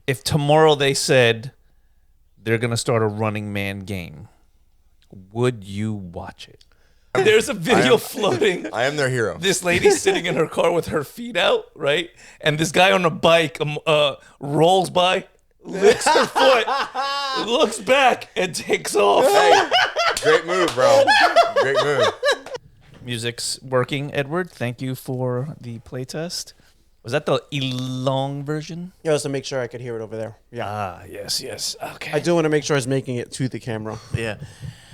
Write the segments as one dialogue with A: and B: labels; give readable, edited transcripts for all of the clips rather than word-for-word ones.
A: if tomorrow they said they're going to start a Running Man game, would you watch it? There's a video floating.
B: I am their hero.
A: This lady sitting in her car with her feet out, right? And this guy on a bike rolls by, licks her foot, looks back, and takes off.
B: Hey, great move, bro. Great move.
A: Music's working, Edward. Thank you for the playtest. Was that the Elong version?
C: Yeah, just to make sure I could hear it over there. Yeah.
A: Ah, yes. Okay.
C: I do want to make sure I was making it to the camera.
A: Yeah.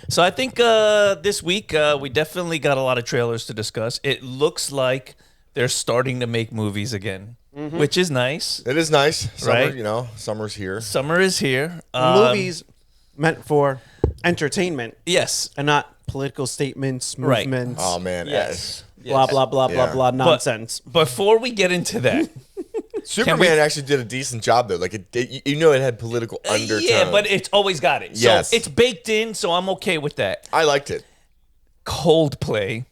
A: So I think this week we definitely got a lot of trailers to discuss. It looks like they're starting to make movies again, which is nice.
B: It is nice. Summer,
A: Right?
B: Summer's here.
A: Summer is here.
C: Movies meant for entertainment
A: Yes.
C: and not political statements,
A: Right.
C: movements,
B: Oh, man.
A: Yes.
C: blah, blah, blah,
B: Yeah.
C: blah, blah, nonsense.
A: Before we get into that,
B: Superman actually did a decent job, though. Like, it had political undertones.
A: yeah, but it's always got it.
B: Yes.
A: So it's baked in, so I'm okay with that.
B: I liked it.
A: Coldplay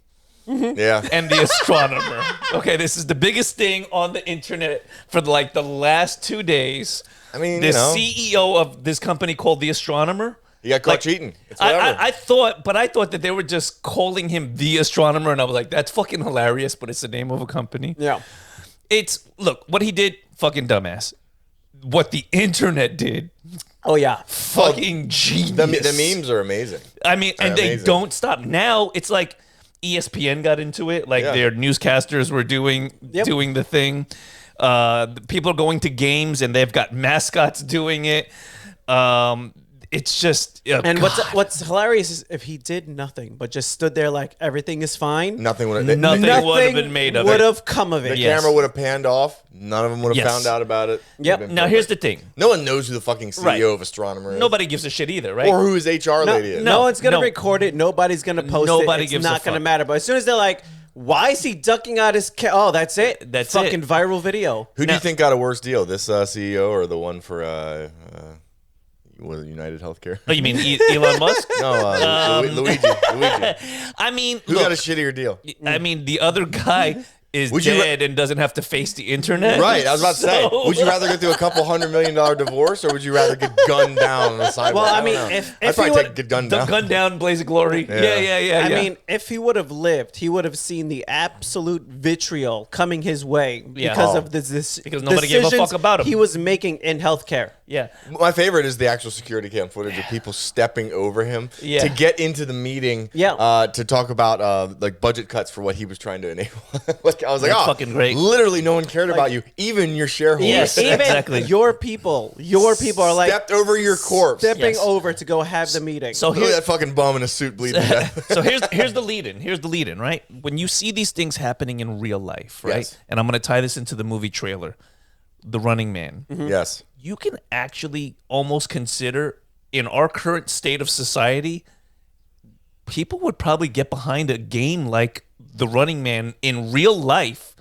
B: Yeah.
A: and the astronomer. Okay, this is the biggest thing on the internet for like the last 2 days.
B: I mean,
A: The CEO of this company called the Astronomer.
B: he got caught cheating. It's whatever.
A: I thought that they were just calling him the Astronomer, and I was like, that's fucking hilarious, but it's the name of a company.
C: Yeah.
A: Look, what he did, fucking dumbass. What the internet did,
C: Oh, yeah.
A: fucking genius.
B: the memes are amazing.
A: I mean, and they
B: amazing.
A: don't stop. Now it's like ESPN got into it. Like
B: Yeah.
A: their newscasters were doing the thing. People are going to games and they've got mascots doing it. It's just
C: And
A: God.
C: what's hilarious is if he did nothing but just stood there like everything is fine,
B: Nothing would have.
A: Nothing would have been made of
C: would
A: it.
C: have come of it.
B: The
A: Yes.
B: camera would have panned off. None of them would have
A: Yes.
B: found out about it.
C: Yep.
B: Would've been
A: Now here's the
B: perfect.
A: thing.
B: No one knows who the fucking CEO
A: Right.
B: of Astronomer is.
A: Nobody gives a shit either, right?
B: Or who his HR lady is.
C: No one's gonna
A: no.
C: record it. Nobody's gonna post
A: Nobody
C: it. It's
A: gives a
C: not gonna
A: fuck.
C: matter. But as soon as they're like, "Why is he ducking out his?" Oh, that's it.
A: That's
C: fucking
A: it.
C: viral video.
B: Who do
A: Now-
B: you think got a worse deal? This CEO or the one for United Healthcare?
A: Oh, you mean Elon Musk?
B: No, Luigi.
A: I mean,
B: Who
A: look,
B: got a shittier deal?
A: I mean, the other guy is
B: Would you
A: dead and doesn't have to face the internet.
B: Right, I was about to say.
A: So-
B: Would you rather go through a couple $100 million divorce, or would you rather get gunned down on the sidewalk?
C: Well, I mean,
B: don't know.
C: if
B: I'd
C: he
B: probably
C: would-
B: get gunned
A: The
B: down.
A: gun down, blaze of glory. Yeah.
C: I mean, if he would have lived, he would have seen the absolute vitriol coming his way
A: Yeah.
C: because
A: Oh.
C: of this.
A: Because nobody gave a fuck
C: decisions
A: about him.
C: He was making in healthcare.
A: yeah.
B: My favorite is the actual security cam footage of people stepping over him
A: Yeah.
B: to get into the meeting.
C: Yeah.
B: To talk about like budget cuts for what he was trying to enable. Like I was like,
A: That's
B: oh,
A: fucking great.
B: Literally, no one cared about you, even your shareholders.
A: Yes,
C: Even
A: exactly.
C: your people are like
B: stepped over your corpse.
C: stepping
A: Yes.
C: over to go have the meeting.
A: So
B: Look at
A: here's
B: that fucking bum in a suit bleeding to death.
A: so here's the lead in. Here's the lead in, right? When you see these things happening in real life, right?
B: Yes.
A: And I'm gonna tie this into the movie trailer, The Running Man.
B: Yes.
A: You can actually almost consider in our current state of society, people would probably get behind a game like The Running Man in real life,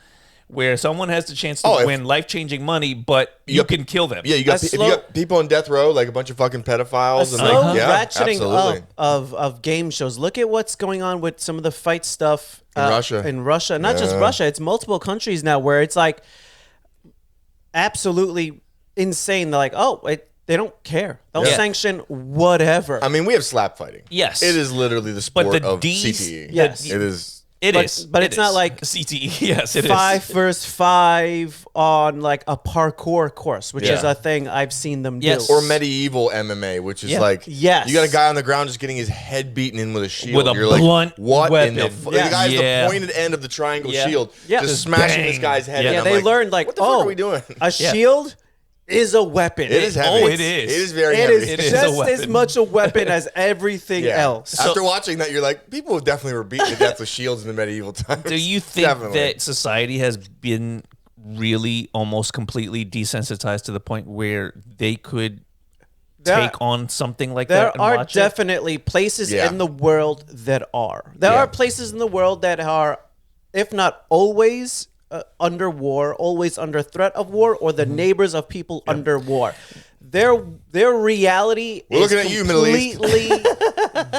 A: where someone has the chance to
B: Oh, if-
A: win life-changing money, but you can kill them.
B: Yeah, you got
C: A
B: if you got people on death row, like a bunch of fucking pedophiles, and
C: slow
B: like, yeah,
C: ratcheting
B: absolutely.
C: up of game shows. Look at what's going on with some of the fight stuff
B: Russia.
C: In Russia, not just
B: Yeah.
C: Russia. It's multiple countries now where it's like absolutely insane. They're like, they don't care. They'll
A: Yeah.
C: sanction whatever.
B: I mean, we have slap fighting.
A: Yes.
B: It is literally the sport
A: But the
B: of
A: Ds
B: CTE.
C: Yes.
B: It is.
A: It
C: But-
A: is,
C: but
A: It
C: it's not
A: is.
C: like
A: CTE. Yes, it is.
C: 5v5 on like a parkour course, which is
B: Yeah.
C: a thing I've seen them
A: Yes.
C: do.
B: Or medieval MMA, which is
A: Yeah.
B: like,
C: Yes.
B: you got a guy on the ground just getting his head beaten in with a shield.
A: With a
B: You're like,
A: blunt
B: what in the
A: weapon.
B: The guy has
A: Yeah.
B: the pointed end of the triangle
A: Yeah.
B: shield,
C: Yeah.
B: just
C: Just
B: smashing
A: bang.
B: this guy's head.
A: Yeah.
B: and
C: Yeah,
B: I'm
C: they
B: like,
C: learned like,
B: what the fuck are we doing?
C: a shield is a weapon.
B: It is heavy.
A: Oh, it is.
B: It is very
C: It
B: heavy.
C: is
A: It is a
C: just as
A: weapon.
C: much a weapon as everything
B: Yeah.
C: else.
B: After watching that, you're like, people definitely were beaten to death with shields in the medieval times.
A: Do you think
B: Definitely.
A: that society has been really almost completely desensitized to the point where they could
C: There-
A: take on something like
C: There
A: that and
C: are
A: watch it?
C: definitely places
B: Yeah.
C: in the world that are. There
B: Yeah.
C: are places in the world that are, if not always under war, always under threat of war, or
B: Mm-hmm.
C: the neighbors of people under war. Their reality
B: We're
C: is
B: looking at you, Middle East.
C: completely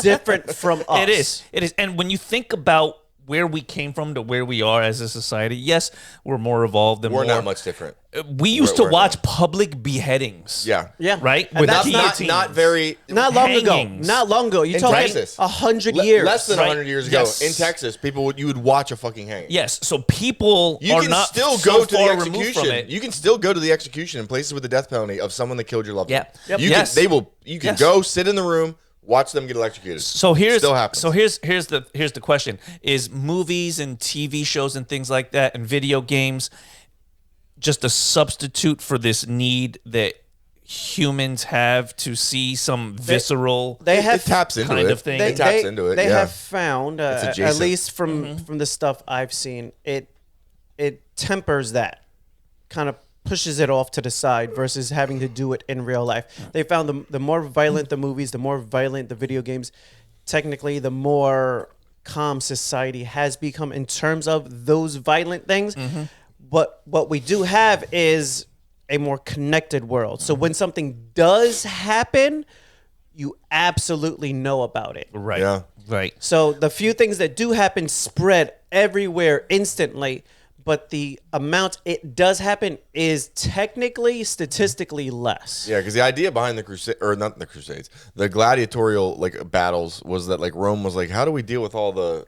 C: different from us.
A: It is. It is. And when you think about where we came from to where we are as a society, yes, we're more evolved and
B: We're
A: more.
B: not much different.
A: We used to
B: We're-
A: watch public beheadings.
B: Yeah.
C: Yeah.
A: Right?
C: And
A: With
C: that's
A: guillotines.
B: Not very.
C: Not long ago.
A: Hangings.
C: Not long ago. You're
B: In
C: talking
B: Texas.
C: 100 years.
B: Less than
A: Right.
B: 100 years ago,
A: Yes.
B: in Texas, you would watch a fucking hanging.
A: Yes, so people
B: You
A: are
B: can
A: not
B: still
A: so
B: go to the
A: far removed from
B: execution.
A: it.
B: You can still go to the execution in places with the death penalty of someone that killed your loved one.
A: Yeah. Yep.
B: You
A: Yes.
B: can. They will. You can
A: Yes.
B: go sit in the room, watch them get electrocuted.
A: So here's
B: Still happens.
A: here's the question: is movies and TV shows and things like that and video games just a substitute for this need that humans have to see some visceral
C: They have
B: it taps into
A: kind
B: it.
A: of thing.
B: It taps into it.
C: They
B: yeah.
C: have found,
B: It's
C: at
B: adjacent.
C: least from the stuff I've seen, it tempers that, kind of pushes it off to the side versus having to do it in real life. They found the more violent the movies, the more violent the video games, technically the more calm society has become in terms of those violent things. But what we do have is a more connected world. So when something does happen, you absolutely know about it.
A: right,
B: Yeah.
A: right.
C: So the few things that do happen spread everywhere instantly, but the amount it does happen is technically, statistically less.
B: Yeah, because the idea behind the crusade, or not the Crusades, the gladiatorial like battles was that like Rome was like, how do we deal with all the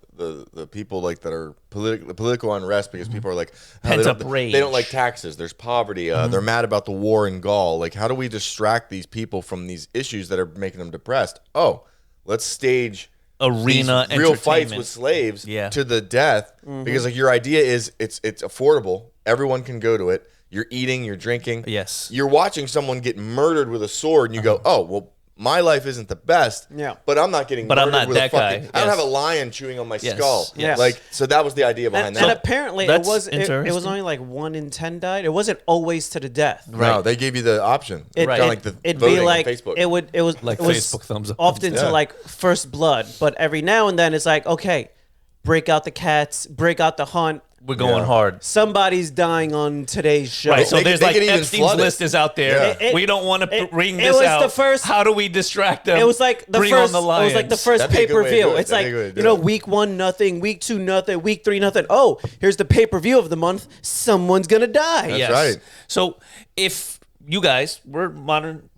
B: people like that are political unrest because people are like
A: Pent up
B: they
A: rage.
B: don't like taxes. There's poverty. They're mad about the war in Gaul. Like, how do we distract these people from these issues that are making them depressed? Oh, let's stage
A: Arena
B: these real fights
A: entertainment.
B: with slaves
A: Yeah.
B: to the death because like your idea is it's affordable. Everyone can go to it. You're eating, you're drinking.
A: Yes.
B: You're watching someone get murdered with a sword and you go, "Oh, well, my life isn't the best."
C: Yeah.
B: But I'm not getting
A: But I'm
B: murdered
A: not
B: with
A: that
B: a fucking
A: guy.
B: I don't
A: Yes.
B: have a lion chewing on my
A: Yes.
B: skull.
A: Yes.
B: Like so that was the idea behind
C: And
B: that.
C: apparently
A: That's
C: it was
A: interesting.
C: only like 1 in 10 died. It wasn't always to the death.
B: No, they gave you the option.
C: It,
B: Kind of like the
C: it'd
B: voting
C: be like
B: on Facebook.
C: it was
A: Like
C: it was
A: Facebook thumbs up.
C: often
B: Yeah.
C: to like first blood, but every now and then it's like, okay, break out the cats, break out the hunt.
A: We're going
B: Yeah.
A: hard.
C: Somebody's dying on today's show.
A: Right, so
B: They-
A: there's
B: they
A: like
B: could even
A: Epstein's
B: flood it.
A: list is out there.
B: Yeah.
A: We don't want to
C: it-
A: bring
C: it
A: this
C: was
A: out.
C: the first-
A: How do we distract them?
C: It was like the
A: Bring
C: first.
A: on the
C: It was like the
A: Lions.
C: first
B: That'd be a
C: pay
B: good
C: per
B: way to
C: view.
B: do it.
C: It's
B: That'd
C: like
B: be a good way to do it.
C: week 1 nothing, week 2 nothing, week 3 nothing. Oh, here's the pay per view of the month. Someone's gonna die.
B: That's
A: Yes.
B: right.
A: So if you guys, we're modern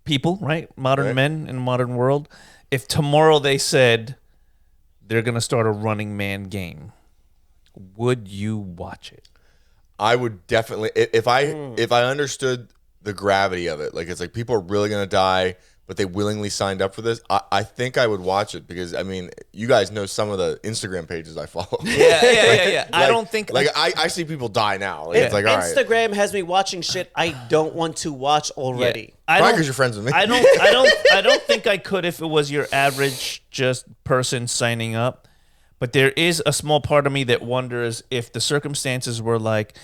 A: people, right? Modern
B: Right.
A: men in a modern world. If tomorrow they said they're going to start a Running Man game, would you watch it?
B: I would definitely if I understood the gravity of it, like it's like people are really gonna die, but they willingly signed up for this. I think I would watch it because I mean, you guys know some of the Instagram pages I follow.
A: Yeah. I don't think
B: I see people die now. Like, it's like all right,
C: Instagram has me watching shit I don't want to watch already.
A: I
B: probably
A: don't,
B: because you're friends with me.
A: I don't think I could if it was your average just person signing up. But there is a small part of me that wonders if the circumstances were like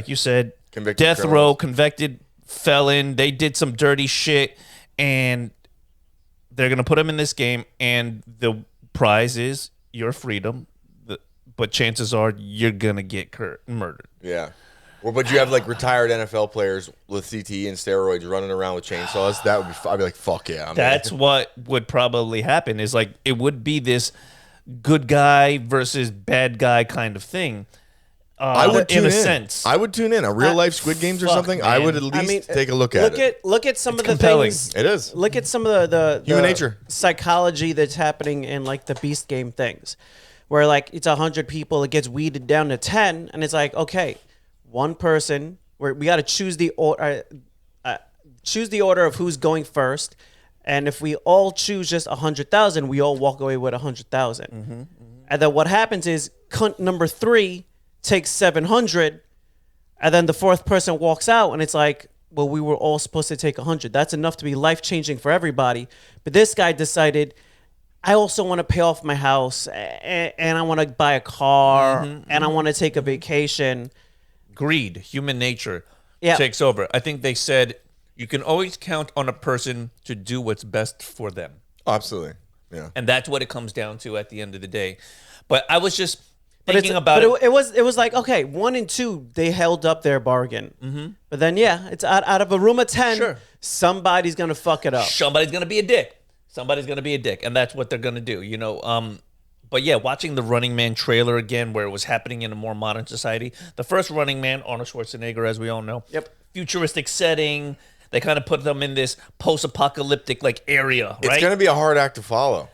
A: you said,
B: Convicted
A: death
B: criminals.
A: row, convicted felon. They did some dirty shit, and they're gonna put them in this game, and the prize is your freedom. But chances are you're gonna get murdered.
B: Yeah. Well, but you have like retired NFL players with CTE and steroids running around with chainsaws. That would be. I'd be like, fuck yeah. I'm
A: That's
B: in.
A: what would probably happen. Is like it would be this good guy versus bad guy kind of thing.
B: I would tune
A: in a
B: in.
A: sense.
B: I would tune in. A real life Squid Games or
A: fuck,
B: something. I
A: man.
B: would at least take a look at it.
C: Look at some
A: It's
C: of the
A: compelling.
C: things.
B: It is.
C: Look at some of the
B: Human nature.
C: psychology that's happening in like the Beast Game things, where like it's 100 people, it gets weeded down to 10, and it's like, okay, one person. We got to choose the order. Choose the order of who's going first, and if we all choose just 100,000, we all walk away with 100,000. And then what happens is cunt number 3 takes 700, and then the fourth person walks out, and it's like, well, we were all supposed to take 100. That's enough to be life-changing for everybody. But this guy decided, I also want to pay off my house, and I want to buy a car, and I want to take a vacation.
A: Greed, human nature,
C: Yeah.
A: takes over. I think they said you can always count on a person to do what's best for them.
B: Oh, absolutely. Yeah.
A: And that's what it comes down to at the end of the day. But I was just
C: But
A: thinking about
C: it was like, okay, 1 and 2, they held up their bargain. But then, yeah, it's out of a room of 10,
A: Sure.
C: somebody's going to fuck it up.
A: Somebody's going to be a dick. Somebody's going to be a dick. And that's what they're going to do. You know, But yeah, watching the Running Man trailer again, where it was happening in a more modern society. The first Running Man, Arnold Schwarzenegger, as we all know.
C: Yep.
A: Futuristic setting. They kind of put them in this post-apocalyptic like area, right?
B: It's going to be a hard act to follow.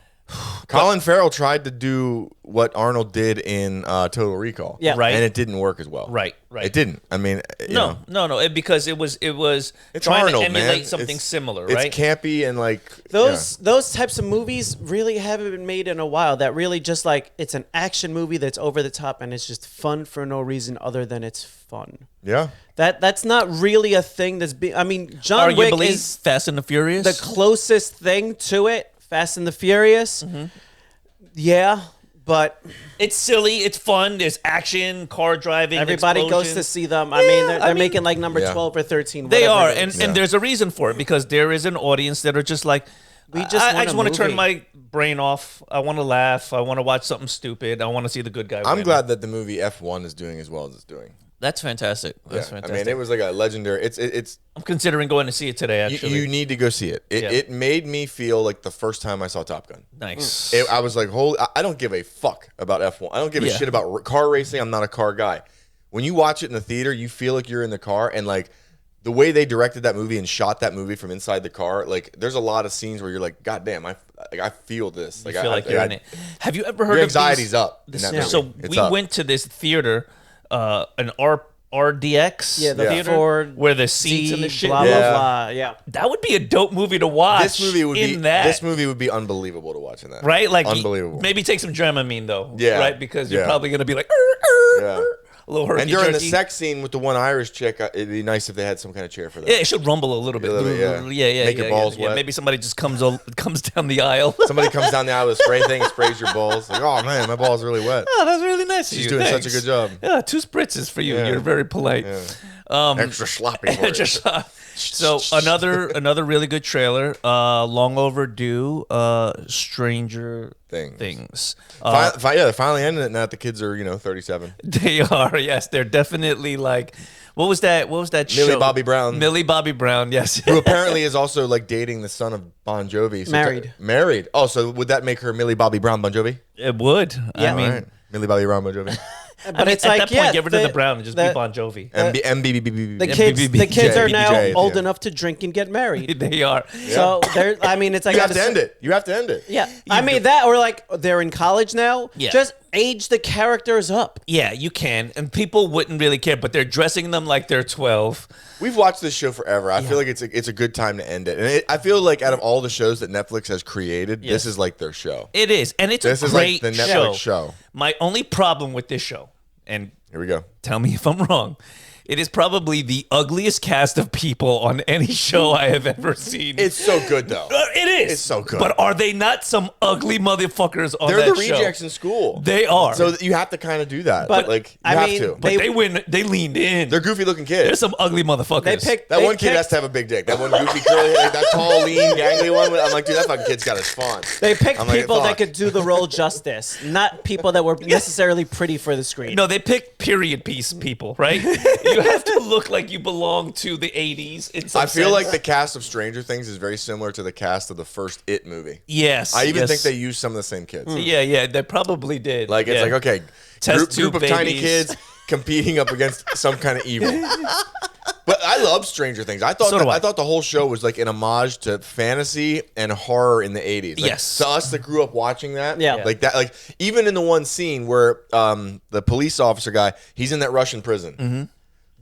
B: Colin Farrell tried to do what Arnold did in Total Recall.
C: Yeah.
A: Right.
B: And it didn't work as well.
A: Right.
B: It didn't. I mean, you know.
A: No, because it was
B: It's
A: trying
B: Arnold,
A: to emulate
B: man.
A: something similar,
B: It's
A: right?
B: campy and like
C: Those types of movies really haven't been made in a while. That really just like it's an action movie that's over the top and it's just fun for no reason other than it's fun.
B: Yeah.
C: That's not really a thing that's being. I mean, John Wick
A: Arguably,
C: is
A: Fast and the Furious.
C: the closest thing to it. Fast and the Furious. Yeah, but
A: It's silly. It's fun. There's action, car driving.
C: everybody goes
A: explosions.
C: to see them. I mean, they're
A: I mean-
C: making like number
B: Yeah.
C: 12 or 13.
A: They
C: whatever
A: are,
C: it is.
A: and there's a reason for it because there is an audience that are just like,
C: We just
A: I
C: want
A: just
C: a
A: want to turn
C: movie.
A: my brain off. I want to laugh. I want to watch something stupid. I want to see the good guy.
B: I'm
A: win.
B: glad that the movie F1 is doing as well as it's doing.
A: That's fantastic. That's
B: Yeah.
A: fantastic.
B: I mean, it was like a legendary. It's
A: I'm considering going to see it today. Actually,
B: you need to go see it.
A: Yeah.
B: It made me feel like the first time I saw Top Gun.
A: nice.
B: I was like, holy! I don't give a fuck about F1. I don't give a
A: Yeah.
B: shit about car racing. I'm not a car guy. When you watch it in the theater, you feel like you're in the car, and like the way they directed that movie and shot that movie from inside the car, like there's a lot of scenes where you're like, God damn, I feel this.
A: You feel like you're in it. Have you ever heard
B: Your
A: of these-
B: anxiety's up in
A: this-
B: that movie.
A: So
B: It's
A: we
B: up.
A: went to this theater, an RDX
C: Yeah, the
A: theater,
C: Ford
A: where the seats and the
C: Z,
A: shit.
C: blah
B: Yeah.
C: blah blah. Yeah,
A: That would be a dope movie to watch.
B: This movie would
A: in
B: be
A: that.
B: this movie would be unbelievable to watch in that.
A: Right? Like
B: unbelievable.
A: Maybe take some Dramamine though.
B: Yeah.
A: Right? Because you're
B: Yeah.
A: probably gonna be like,
B: Yeah.
A: a little herky
B: And during the
A: jerky.
B: sex scene with the one Irish chick, it'd be nice if they had some kind of chair for that.
A: Yeah, it should rumble a little bit.
B: A little bit, yeah.
A: yeah.
B: Make your balls
A: yeah.
B: wet.
A: Maybe somebody just comes down the aisle.
B: Somebody comes down the aisle with a spray thing and sprays your balls. Like, oh man, my ball's really wet.
A: Oh, that's really nice. of
B: She's
A: you.
B: doing
A: Thanks.
B: such a good job.
A: Yeah, 2 spritzes for you.
B: Yeah.
A: You're very polite.
B: Extra sloppy. For it.
A: Just, so another really good trailer. Long overdue. Stranger Things.
B: They're finally ending it now that the kids are 37.
A: They are. Yes, they're definitely like. What was that? What was that show?
B: Millie Bobby Brown.
A: Millie Bobby Brown. Yes.
B: Who apparently is also like dating the son of Bon Jovi. So married. Oh, so would that make her Millie Bobby Brown Bon Jovi?
A: It would.
C: Yeah.
A: I mean,
B: All right. Millie Bobby Brown Bon Jovi.
C: but
A: I mean,
C: it's
A: at
C: like
A: that point,
C: yeah,
A: get rid of the Brown and just be Bon Jovi.
B: MBBB.
C: The kids are now
B: BBJ,
C: old
B: yeah.
C: enough to drink and get married.
A: They are.
C: So they're. I mean, it's like
B: You have to end it. You have to end it.
C: Yeah, I mean that, or like they're in college now.
A: Yeah.
C: Just age the characters up.
A: Yeah, you can, and people wouldn't really care, but they're dressing them like they're 12.
B: We've watched this show forever. I feel like it's a good time to end it. And I feel like out of all the shows that Netflix has created, this is like their show.
A: It is, and it's
B: This
A: a
B: is like
A: great
B: the Netflix show.
A: My only problem with this show, and
B: Here we go.
A: tell me if I'm wrong, it is probably the ugliest cast of people on any show I have ever seen.
B: It's so good though.
A: It is.
B: It's so good.
A: But are they not some ugly motherfuckers on
B: They're
A: that
B: the
A: show?
B: rejects in school.
A: They are.
B: So you have to kind of do that.
C: But,
B: like you
C: I
B: have
C: mean,
B: to.
A: but they leaned in.
B: They're goofy looking kids.
A: There's some ugly motherfuckers.
B: That one kid has to have a big dick. That one goofy curly, like that tall, lean, gangly one. I'm like, dude, that fucking kid's got his spawn.
C: They picked
B: I'm like,
C: people that
B: fuck.
C: could do the role justice, not people that were necessarily pretty for the screen.
A: No, they pick period piece people, right? You have to look like you belong to the 80s. In some
B: I feel
A: sense.
B: like the cast of Stranger Things is very similar to the cast of the first It movie.
A: Yes.
B: I even
A: yes.
B: think they used some of the same kids.
A: Yeah, they probably did.
B: Like it's
A: Yeah.
B: like okay,
A: Test
B: group
A: tube
B: of tiny
A: babies.
B: kids competing up against some kind of evil. But I love Stranger Things. I thought
A: So do I.
B: I thought the whole show was like an homage to fantasy and horror in the 80s. Like,
A: Yes.
B: To us that grew up watching that.
C: Yeah.
B: Like that like even in the one scene where the police officer guy, he's in that Russian prison.
A: Mm-hmm.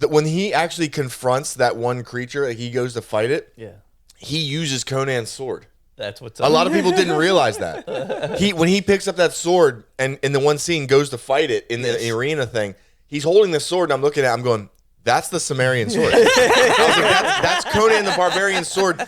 B: That when he actually confronts that one creature, like he goes to fight it,
A: Yeah.
B: he uses Conan's sword.
A: That's what's
B: A
A: up.
B: lot of people didn't realize that. When he picks up that sword and in the one scene goes to fight it in the arena thing, he's holding the sword and I'm looking at it, I'm going, that's the Sumerian sword. I was like, that's Conan the Barbarian sword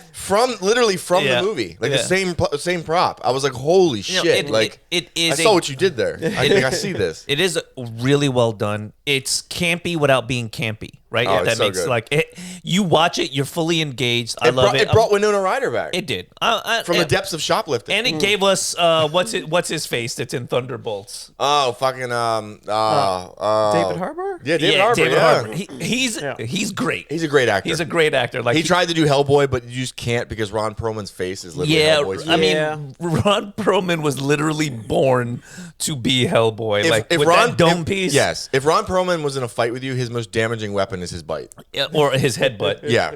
B: literally from
A: Yeah.
B: the movie. Like
A: Yeah.
B: the same prop. I was like, holy
A: You know,
B: shit. Like
A: it
B: I
A: is
B: saw what you did there. I think I see this.
A: It is really well done. It's campy without being campy, right?
B: Oh,
A: If
B: it's
A: that
B: so
A: makes
B: good.
A: like it, you watch it, you're fully engaged. I love it.
B: It brought Winona Ryder back
A: It did.
B: from the depths of shoplifting.
A: and it gave us what's his face that's in Thunderbolts.
B: Oh, fucking
C: David Harbour.
B: Yeah, David Harbour.
A: David
B: yeah.
A: Harbour. He's great.
B: He's a great actor.
A: He's a great actor. Like
B: He tried to do Hellboy, but you just can't because Ron Perlman's face is literally
A: Yeah,
B: Hellboy's
A: I
B: face.
A: mean, Ron Perlman was literally born to be Hellboy. With that dome piece,
B: Yes. If Ron Perlman was in a fight with you, his most damaging weapon is his bite.
A: or his headbutt.
B: Yeah.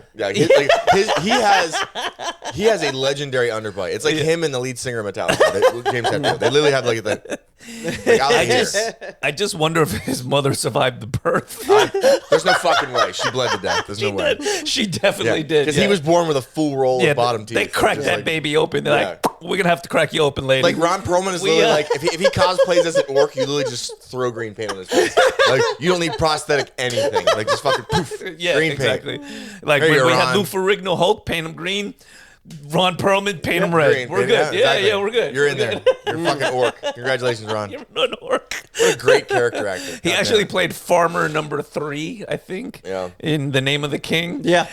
B: He has a legendary underbite. It's like him and the lead singer of Metallica, James Hetfield. They literally have like that. Like out here.
A: I just wonder if his mother survived the birth.
B: There's no fucking way. She bled to death. There's no way.
A: She definitely did.
B: Because he was born with a full roll of bottom teeth.
A: They cracked
B: Just
A: that
B: like-
A: baby open. They're like, we're gonna have to crack you open later.
B: Like Ron Perlman is literally like if he cosplays as an orc, you literally just throw green paint on his face. Like you don't need prosthetic anything. Like just fucking poof,
A: yeah,
B: green
A: exactly.
B: paint.
A: Like
B: There
A: when
B: you
A: we
B: go,
A: had
B: Ron.
A: Lou Ferrigno Hulk, paint him green. Ron Perlman, paint him red.
B: Green
A: We're
B: paint,
A: good.
B: exactly.
A: Yeah, we're good.
B: You're in
A: We're
B: there.
A: good.
B: You're a fucking orc. Congratulations, Ron.
A: You're an orc.
B: What a great character actor.
A: He
B: God
A: actually
B: damn.
A: played Farmer number 3, I think.
B: Yeah.
A: In The Name of the King.
C: Yeah.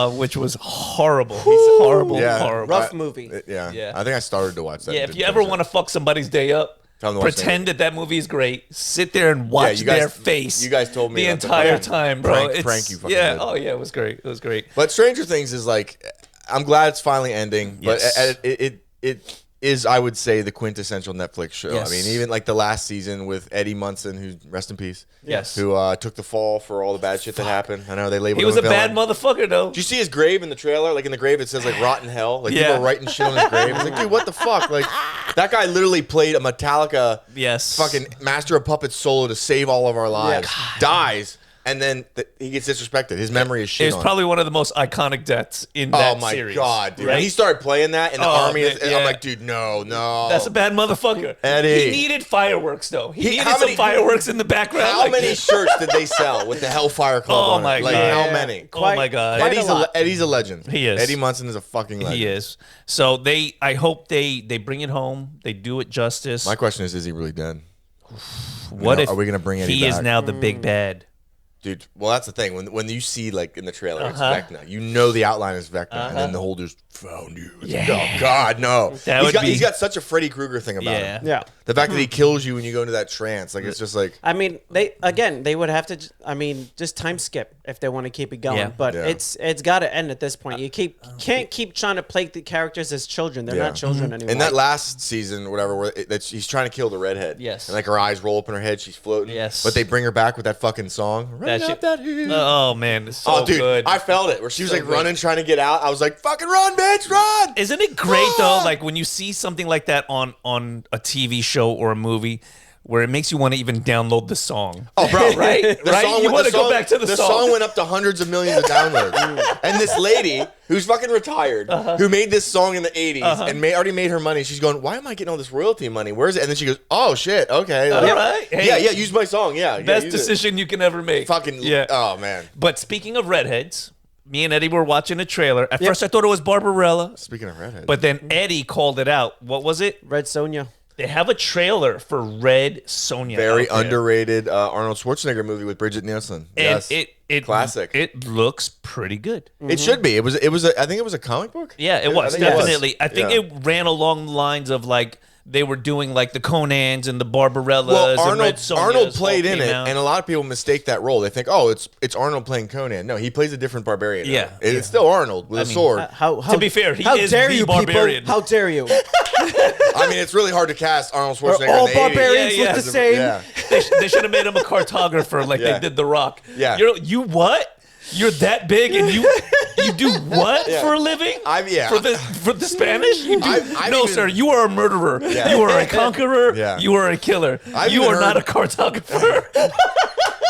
A: Which was horrible. He's horrible.
B: Yeah.
A: Horrible.
C: Rough movie.
B: Yeah.
A: Yeah.
B: I think I started to watch that.
A: Yeah, if you ever want to fuck somebody's day up,
B: Tell them to watch
A: pretend that movie is great. Sit there and watch
B: you guys-
A: their face.
B: you guys told me
A: the
B: about the
A: entire
B: fucking
A: time, bro.
B: prank you fucking
A: yeah.
B: did.
A: Oh yeah, it was great. It was great.
B: But Stranger Things is like, I'm glad it's finally ending.
A: Yes.
B: But it is, I would say, the quintessential Netflix show.
A: Yes.
B: I mean, even like the last season with Eddie Munson, who rest in peace.
A: Yes.
B: Who took the fall for all the bad shit that happened. I know they labeled
A: He was
B: him
A: a bad
B: villain.
A: motherfucker, though.
B: Did you see his grave in the trailer? Like in the grave, it says like "rotten hell." Like
A: Yeah.
B: people are writing shit on his grave. It's like, dude, what the fuck? Like that guy literally played a Metallica,
A: Yes.
B: fucking Master of Puppets solo to save all of our lives. Dies, and then he gets disrespected. His memory is shit.
A: It was
B: on.
A: probably one of the most iconic deaths in that
B: Oh my
A: series.
B: god, dude!
A: Right?
B: When he started playing that in the army,
A: man, yeah.
B: I'm like, dude, no.
A: That's a bad motherfucker.
B: Eddie.
A: He needed fireworks, though. He needed
B: how
A: some
B: many-
A: fireworks in the background.
B: How
A: like-
B: many shirts did they sell with the Hellfire Club
A: Oh
B: on
A: my
B: it? Like
A: God.
B: how many?
A: Oh my god.
C: Quite
B: Eddie's
C: a lot.
B: Eddie's a legend.
A: He is.
B: Eddie Munson is a fucking legend.
A: He is. So I hope they bring it home. They do it justice.
B: My question is he really dead?
A: What if
B: are we gonna bring Eddie
A: he is
B: back?
A: now the big bad?
B: Dude, well, that's the thing. When you see like in the trailer, it's Vecna. You know the outline is Vecna, and then the whole just found you. It's like,
A: Yeah.
B: oh God, no.
A: That would be-
B: He's got such a Freddy Krueger thing about
A: Yeah.
B: him.
C: Yeah.
B: The fact that he kills you when you go into that trance, like it's just like
C: I mean, they would have to. Just time skip if they want to keep it going.
A: Yeah.
C: But
B: Yeah.
C: it's got to end at this point. You can't keep trying to play the characters as children. They're
B: Yeah.
C: not children anymore.
B: in that last season, whatever, where he's trying to kill the redhead.
A: Yes.
B: And like her eyes roll up in her head, she's floating.
A: Yes.
B: But they bring her back with that fucking song.
A: That
B: Run
A: shit-
B: up that hill.
A: Oh man, it's so
B: Oh, dude,
A: good.
B: I felt it. Where she was
A: So
B: like
A: good.
B: running, trying to get out. I was like, "Fucking run, bitch, run!"
A: Isn't it great though? Like when you see something like that on a TV show or a movie, where it makes you want to even download the song.
B: Oh, bro,
A: Right? Right? You
B: went-
A: wanna go back to the
B: The
A: song.
B: song went up to hundreds of millions of downloads. And this lady who's fucking retired, who made this song in the 80s and already made her money, she's going, "Why am I getting all this royalty money? Where is it?" And then she goes, "Oh shit, okay,
A: All right. Hey,
B: yeah, use my song, yeah,
A: Best
B: use it."
A: decision you can ever make.
B: Fucking
A: yeah.
B: Oh man.
A: But speaking of redheads, me and Eddie were watching a trailer. At first, I thought it was Barbarella,
B: Speaking of redheads,
A: but then Eddie called it out. What was it?
C: Red Sonja.
A: They have a trailer for Red Sonja.
B: very
A: out there.
B: underrated Arnold Schwarzenegger movie with Bridget Nielsen.
A: And
B: Yes,
A: it
B: classic.
A: It looks pretty good.
B: It should be. It was. I think it was a comic book.
A: Yeah, it was
B: I think it was.
A: definitely. I think
B: Yeah.
A: it ran along the lines of like they were doing like the Conans and the Barbarellas.
B: Well,
A: and Red Sonjas
B: Arnold played
A: all
B: in
A: came
B: it,
A: out.
B: and a lot of people mistake that role. They think, "Oh, it's Arnold playing Conan." No, he plays a different barbarian.
A: Yeah.
B: It's still Arnold with a sword.
C: How
A: To be fair, he
C: how
A: is
C: dare
A: the
C: you,
A: barbarian.
C: people? How dare you?
B: I mean, it's really hard to cast Arnold Schwarzenegger.
C: All
B: in the 80s.
C: barbarians
A: Yeah, yeah.
C: look the same.
B: Yeah.
A: They should have made him a cartographer like
B: Yeah.
A: they did The Rock.
B: Yeah.
A: You what? You're that big and you do what
B: Yeah.
A: for a living?
B: Yeah.
A: For the Spanish? You do,
B: I've
A: no,
B: even-
A: sir. You are a murderer.
B: Yeah.
A: You are a conqueror.
B: Yeah.
A: You are a killer.
B: I've
A: You
B: even
A: are not a
B: heard-
A: cartographer.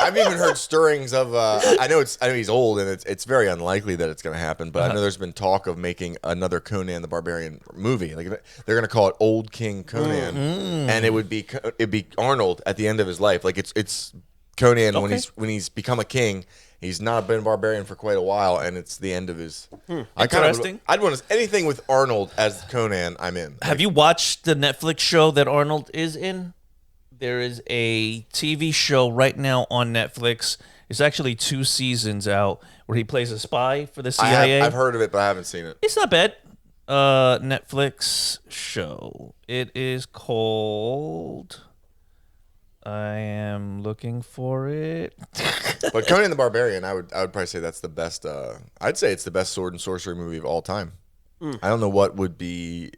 B: I've even heard stirrings of. I know he's old, and it's very unlikely that it's going to happen. But I know there's been talk of making another Conan the Barbarian movie. Like they're going to call it Old King Conan, and it'd be Arnold at the end of his life. Like it's Conan
A: Okay.
B: when he's become a king. He's not been a barbarian for quite a while, and it's the end of his.
A: Interesting.
B: I'd want anything with Arnold as Conan. I'm in.
A: Have you watched the Netflix show that Arnold is in? There is a TV show right now on Netflix It's actually 2 seasons out where he plays a spy for the CIA.
B: I've heard of it, but I haven't seen it.
A: It's not bad. Netflix show. It is called. I am looking for it.
B: But Conan the Barbarian, I would probably say that's the best. I'd say it's the best sword and sorcery movie of all time. I don't know what would be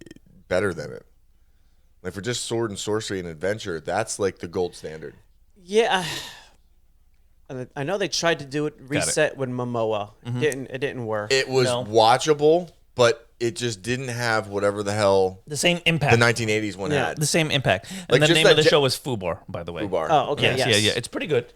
B: better than it. Like for just sword and sorcery and adventure, that's like the gold standard.
C: Yeah, I know they tried to do it reset with Momoa. It didn't work.
B: It was watchable, but it just didn't have whatever the hell
A: The same impact.
B: the 1980s one had.
A: The same impact. And
B: Like,
A: the
B: just
A: name
B: that
A: of the show was Fubar, by the way.
B: Fubar.
C: Oh, okay.
A: Yes,
C: Yes.
A: yeah. It's pretty good.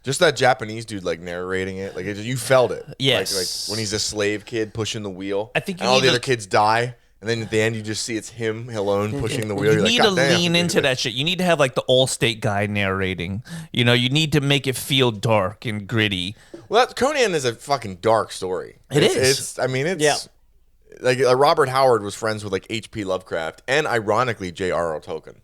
B: Just that Japanese dude like narrating it, like you felt it.
A: Yes.
B: Like when he's a slave kid pushing the wheel.
A: I think you
B: and all
A: need
B: the
A: to-
B: other kids die, and then at the end you just see it's him alone pushing the wheel.
A: You
B: You're
A: need
B: like,
A: to
B: "God damn."
A: lean into that shit. You need to have like the Allstate guy narrating. You know, you need to make it feel dark and gritty.
B: Well, Conan is a fucking dark story.
A: It is.
B: It's. I mean, it's.
C: Yeah.
B: Like Robert Howard was friends with like H.P. Lovecraft and ironically J.R.R. Tolkien.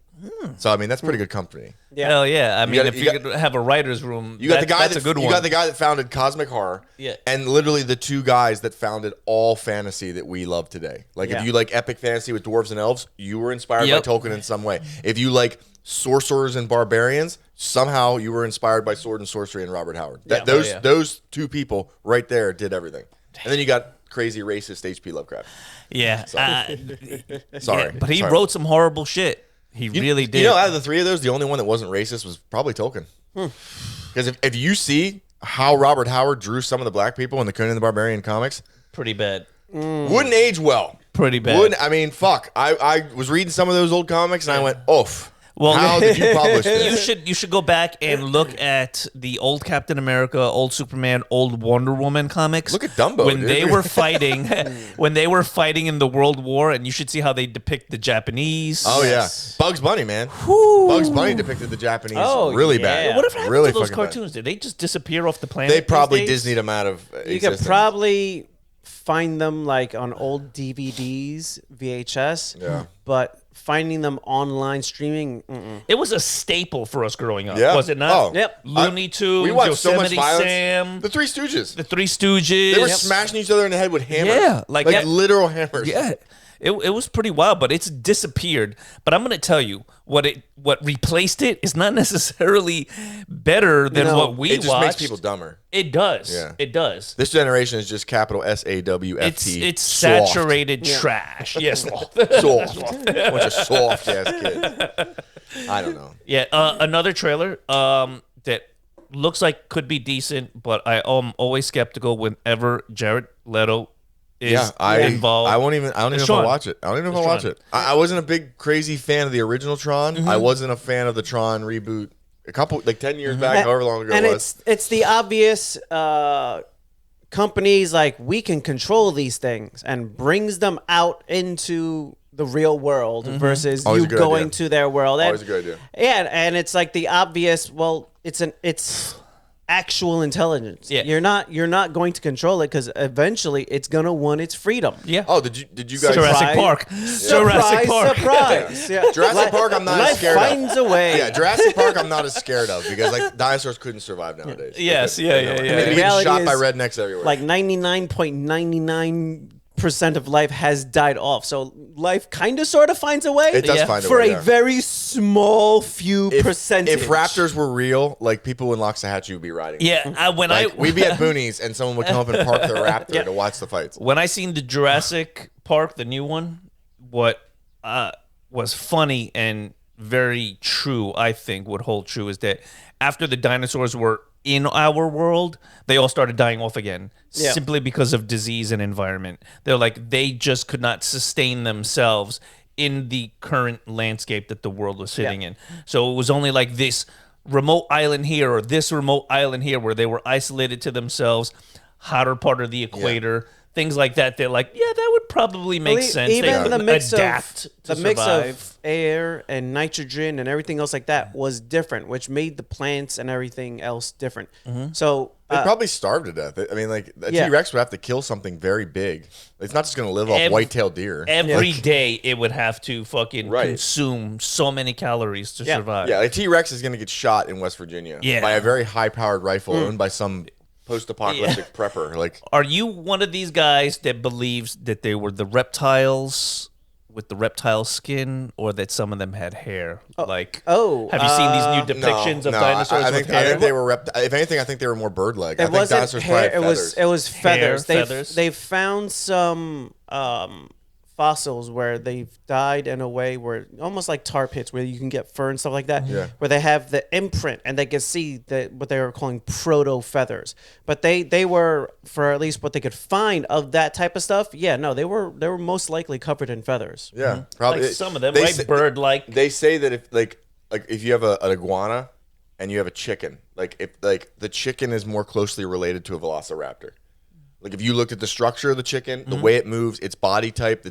B: So I mean that's pretty good company.
C: Yeah.
A: Hell yeah. I mean,
B: got-
A: if
B: you
A: you
B: got-
A: could have a writer's room,
B: You got the guy
A: that's
B: that
A: a good
B: you
A: one.
B: got the guy that founded Cosmic Horror.
A: Yeah.
B: And literally the 2 guys that founded all fantasy that we love today. Like
C: Yeah.
B: if you like epic fantasy with dwarves and elves, you were inspired
A: Yep.
B: by Tolkien in some way. If you like sorcerers and barbarians, somehow you were inspired by sword and sorcery and Robert Howard.
C: Yeah.
B: Those 2 people right there did everything. And then you got crazy racist H.P. Lovecraft.
A: yeah.
B: Sorry.
A: Yeah, but he
B: Sorry.
A: wrote some horrible shit. He really did.
B: You know, out of the 3 of those, the only one that wasn't racist was probably Tolkien. Because if you see how Robert Howard drew some of the black people in the Conan the Barbarian comics,
A: Pretty bad.
B: wouldn't age well.
A: Pretty bad.
B: Wouldn't, I mean, fuck. I was reading some of those old comics and I went, oof.
A: Well,
B: How did you publish this?
A: You should go back and look at the old Captain America, old Superman, old Wonder Woman comics.
B: Look at Dumbo,
A: when
B: dude.
A: they were fighting, when they were fighting in the World War, and you should see how they depict the Japanese.
B: Oh,
C: Yes.
B: yeah. Bugs Bunny, man. Bugs Bunny depicted the Japanese really
C: yeah.
B: bad.
A: Whatever happened
B: really
A: to those
B: fucking bad.
A: cartoons? Did they just disappear off the planet?
B: They probably
A: these days?
B: Disneyed them out of
C: You
B: existence.
C: could probably find them like on old DVDs, VHS.
B: Yeah.
C: But finding them online streaming,
A: It was a staple for us growing up,
B: Yeah.
A: was it not?
B: Oh.
C: Yep.
A: Looney Tunes,
B: We watched so much
A: Yosemite
B: violence.
A: Sam,
B: The Three Stooges.
A: the Three Stooges.
B: They were smashing each other in the head with hammers.
A: Yeah, like that-
B: literal hammers.
A: Yeah, it was pretty wild, but it's disappeared. But I'm gonna tell you what replaced it is not necessarily better than
C: No,
A: what we
B: It just
A: watched.
B: makes people dumber.
A: It does.
B: Yeah.
A: It does.
B: This generation is just capital SAWFT.
A: It's
B: Soft.
A: saturated trash. Yes.
B: Soft. Bunch of soft ass kids. I don't know.
A: Yeah. Another trailer that looks like could be decent, but I am always skeptical whenever Jared Leto is
B: Yeah, I
A: involved.
B: I don't even know if
A: Tron.
B: I'll watch it. I don't even know if I'll watch
A: Tron.
B: it. I wasn't a big crazy fan of the original Tron. I wasn't a fan of the Tron reboot. A couple 10 years back, however long ago
C: and
B: it was.
C: it's the obvious companies like we can control these things and brings them out into the real world versus
B: Always
C: you
B: a good
C: going
B: idea.
C: to their world.
B: Always a good idea.
C: Yeah, and it's like the obvious. Well, it's actual intelligence.
A: Yeah.
C: You're not going to control it because eventually it's gonna want its freedom.
A: Yeah.
B: Oh, did you guys?
A: Jurassic
C: Surprise.
A: Park. Jurassic Park.
C: Surprise! Yeah.
B: Jurassic Park, I'm not
C: Life
B: scared of.
C: finds a way.
B: Yeah, Jurassic Park, I'm not as scared of because dinosaurs couldn't survive nowadays. They
A: Yes,
B: couldn't.
A: yeah,
B: They
A: yeah,
B: couldn't.
A: yeah.
B: They'd
C: The
B: be
C: reality
B: shot by
C: is,
B: rednecks everywhere.
C: Like 99.99% of life has died off. So life kind of sort of finds a way.
B: it does
A: Yeah.
B: find a
C: for
B: way.
C: a very small few percentage.
B: If raptors were real, like people in Loxahatchee would be riding.
A: Yeah.
B: We'd be at Boonies and someone would come up and park their raptor to watch the fights.
A: When I seen the Jurassic Park, the new one, what was funny and very true, I think, would hold true is that after the dinosaurs were in our world, they all started dying off again
C: Yeah.
A: simply because of disease and environment. They're like, they just could not sustain themselves in the current landscape that the world was sitting in. So it was only like this remote island here or this remote island here where they were isolated to themselves, hotter part of the equator, things like that. They're like, yeah, that would probably make sense.
C: Even
A: They
C: the
A: could
C: mix
A: adapt
C: of
A: to
C: the mix
A: survive.
C: of air and nitrogen and everything else like that was different, which made the plants and everything else different.
A: Mm-hmm.
C: So
B: They probably starved to death. I mean, like a
C: Yeah.
B: T-Rex would have to kill something very big. It's not just going to live off white-tailed deer.
A: Every day it would have to fucking
B: Right.
A: consume so many calories to
C: Yeah.
A: survive.
B: Yeah, a T-Rex is going to get shot in West Virginia
A: Yeah.
B: by a very high-powered rifle owned by some post-apocalyptic prepper. Like,
A: Are you one of these guys that believes that they were the reptiles with the reptile skin, or that some of them had hair? Have you seen these new depictions of dinosaurs
B: I
A: with
B: think, I
A: hair?
B: think they were if anything, I think they were more bird-like. I
C: It
B: think
C: wasn't
B: dinosaurs probably
C: hair.
B: had feathers.
C: It was feathers.
A: Hair, feathers.
C: They've found some fossils where they've died in a way where almost like tar pits where you can get fur and stuff like that.
B: Yeah.
C: Where they have the imprint and they can see what they were calling proto feathers. But they were, for at least what they could find of that type of stuff. Yeah, no, they were most likely covered in feathers.
B: Yeah, probably.
A: Like some of them,
B: They
A: right?
B: say-
A: Bird-like.
B: They say that if you have an iguana and you have a chicken, if the chicken is more closely related to a velociraptor. Like if you looked at the structure of the chicken, the way it moves, its body type,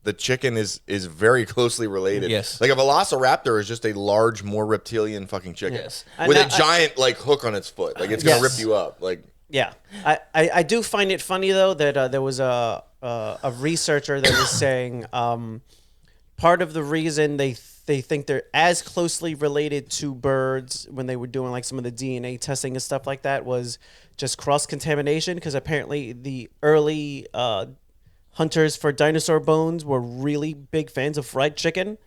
B: the chicken is very closely related.
A: Yes.
B: Like a velociraptor is just a large, more reptilian fucking chicken.
A: Yes.
B: With
C: Now,
B: a giant hook on its foot. Like it's gonna
C: Yes.
B: rip you up. Like
C: Yeah, I do find it funny though that there was a researcher that was saying part of the reason they think they're as closely related to birds when they were doing like some of the DNA testing and stuff like that was just cross contamination, because apparently the early hunters for dinosaur bones were really big fans of fried chicken.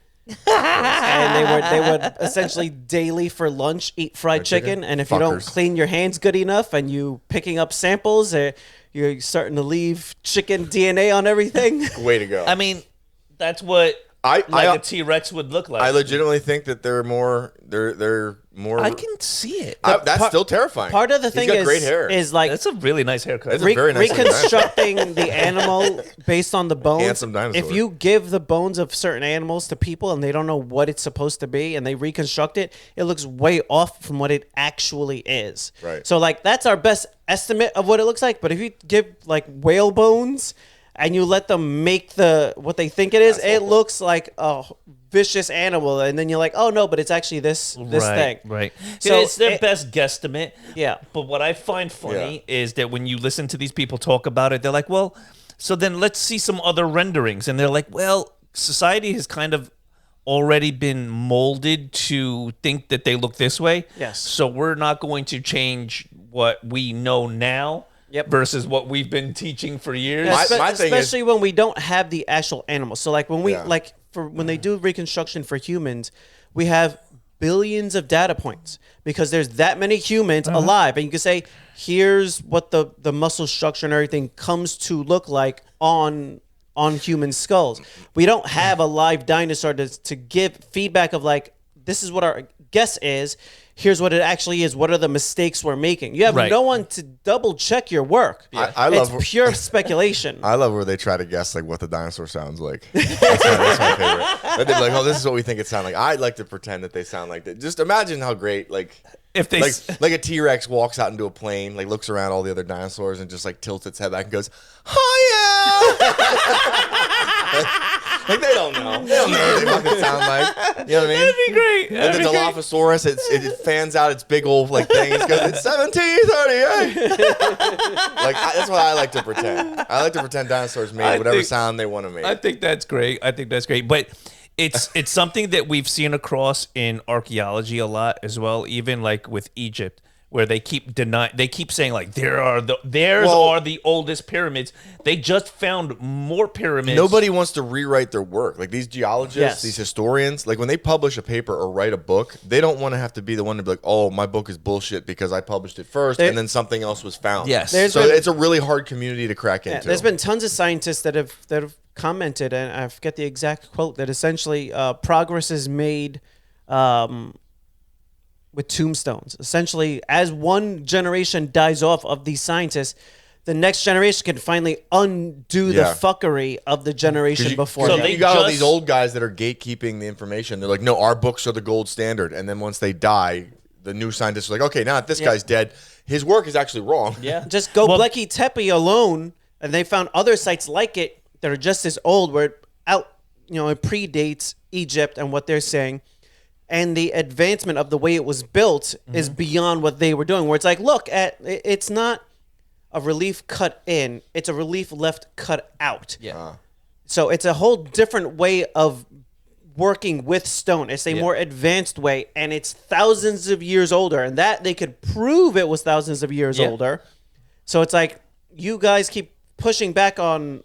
C: And they would essentially daily for lunch eat fried chicken. And if you don't
B: Fuckers.
C: clean your hands good enough and you picking up samples, you're starting to leave chicken DNA on everything.
B: way to go.
A: I mean, that's what
B: I
A: a T-Rex would look like.
B: I legitimately think that they're more.
A: I can see it.
B: That's still terrifying.
C: Part of the
B: He's
C: thing
B: got great hair.
C: is like
A: That's a really nice haircut.
B: That's a very nice
C: reconstructing the animal based on the bones.
B: Handsome dinosaur.
C: If you give the bones of certain animals to people and they don't know what it's supposed to be and they reconstruct it, it looks way off from what it actually is.
B: Right.
C: So like that's our best estimate of what it looks like. But if you give like whale bones and you let them make what they think it is, it looks like a vicious animal, and then you're like, oh no, but it's actually this thing.
A: Right.
C: So
A: So it's their
C: it-
A: best guesstimate.
C: Yeah.
A: But what I find funny is that when you listen to these people talk about it, they're like, well, so then let's see some other renderings. And they're like, well, society has kind of already been molded to think that they look this way.
C: Yes.
A: So we're not going to change what we know now.
C: Yep.
A: Versus what we've been teaching for years.
B: My thing is-
C: Especially when we don't have the actual animals. So like when we
B: Yeah.
C: when they do reconstruction for humans, we have billions of data points because there's that many humans alive, and you can say here's what the muscle structure and everything comes to look like on human skulls. We don't have a live dinosaur to give feedback of like this is what our guess is. Here's what it actually is. What are the mistakes we're making? You have
A: Right.
C: no one to double check your work.
B: I
C: It's
B: love-
C: pure speculation.
B: I love where they try to guess what the dinosaur sounds like. That's my favorite. They're like, oh, this is what we think it sounds like. I like to pretend that they sound like that. Just imagine how great
A: If they
B: like a T-Rex walks out into a plane, looks around all the other dinosaurs and just tilts its head back and goes, oh yeah. They don't know. They don't know what they fucking sound like. You know what I mean?
A: that'd be great.
B: And
A: That'd
B: the
A: be great.
B: Dilophosaurus, it fans out its big old thing. It goes, it's 1738. That's what I like to pretend. I like to pretend dinosaurs made whatever sound they want to make.
A: I think that's great. But it's something that we've seen across in archaeology a lot as well, even with Egypt, where they keep saying are the oldest pyramids. They just found more pyramids.
B: Nobody wants to rewrite their work. These geologists,
C: Yes.
B: these historians, when they publish a paper or write a book, they don't want to have to be the one to be like, oh, my book is bullshit because I published it first and then something else was found.
A: Yes.
B: So it's a really hard community to crack into.
C: There's been tons of scientists that have commented, and I forget the exact quote, that essentially progress is made with tombstones. Essentially, as one generation dies off of these scientists, the next generation can finally undo the fuckery of the generation before.
A: So
C: them.
B: You got all these old guys that are gatekeeping the information. They're like, no, our books are the gold standard. And then once they die, the new scientists are like, okay, now that this guy's dead, his work is actually wrong.
C: Yeah. Just go Göbekli Tepe alone, and they found other sites like it that are just as old, where it predates Egypt and what they're saying. and the advancement of the way it was built is beyond what they were doing. Where it's like, look, it's not a relief cut in; it's a relief left cut out.
A: Yeah.
C: So it's a whole different way of working with stone. It's a more advanced way, and it's thousands of years older. And that they could prove it was thousands of years older. So it's like you guys keep pushing back on